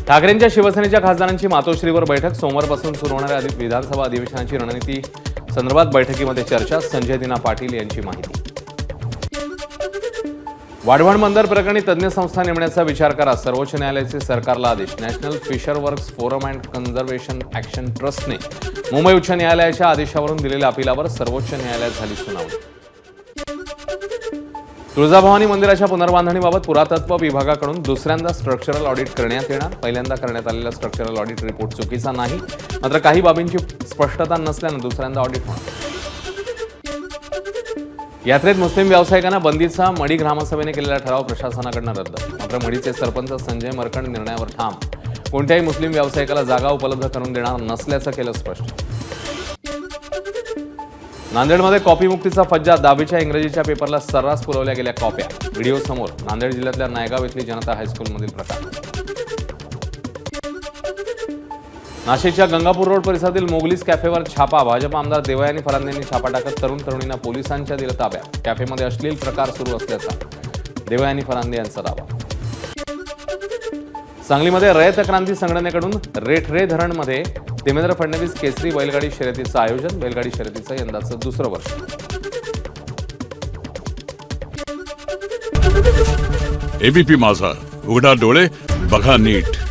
ठाकरेंच्या शिवसेनेच्या खासदारांची मातोश्रीवर बैठक. सोमवारपासून सुरू होणाऱ्या विधानसभा अधिवेशनाची रणनीती संदर्भात बैठकीमध्ये चर्चा. संजय दिना पाटील यांची माहिती. वाढवण बंदर प्रकरणी तज्ज्ञ संस्था नेमण्याचा विचार करा. सर्वोच्च न्यायालयाचे सरकारला आदेश. National fisher works forum and conservation action ट्रस्टने मुंबई उच्च न्यायालयाच्या आदेशावरून दिलेल्या अपिलावर सर्वोच्च न्यायालयात झाली सुनावणी. तुळजाभवानी मंदिराच्या पुनर्बांधणीबाबत पुरातत्व विभागाकडून दुसऱ्यांदा स्ट्रक्चरल ऑडिट करण्यात येणार. पहिल्यांदा करण्यात आलेला स्ट्रक्चरल ऑडिट रिपोर्ट चुकीचा नाही, मात्र काही बाबींची स्पष्टता नसल्यानं दुसऱ्यांदा ऑडिट होणार. यात्रेत मुस्लिम व्यावसायिकांना बंदीचा मढी ग्रामसभेने केलेला ठराव प्रशासनाकडून रद्द. मात्र मढीचे सरपंच संजय मरकंड निर्णयावर ठाम. कोणत्याही मुस्लिम व्यावसायिकाला जागा उपलब्ध करून देणार नसल्याचं केलं स्पष्ट. नांदेडमध्ये कॉपीमुक्तीचा फज्जा. 10वीच्या इंग्रजीच्या पेपरला सर्रास पुरवल्या गेल्या कॉप्या. व्हिडिओ समोर. नांदेड जिल्ह्यातल्या नायगाव इथली जनता हायस्कूलमधील प्रकार. नाशिकच्या गंगापूर रोड परिसरातील मोगलीस कॅफेवर छापा. भाजप आमदार देवयानी फरांदे यांनी छापा टाकत तरुण तरुणींना पोलिसांच्या दिलं ताब्यात. कॅफेमध्ये अश्लील प्रकार सुरू असल्याचा देवयानी फरांदे यांचा दावा. सांगलीमध्ये रयत क्रांती संघटनेकडून रेठरे धरणमध्ये देवेंद्र फडणवीस केसरी बैलगाडी शर्यतीचं आयोजन. बैलगाडी शर्यतीचं यंदाचं दुसरं वर्ष. एबीपी माझा, उघडा डोळे बघा नीट.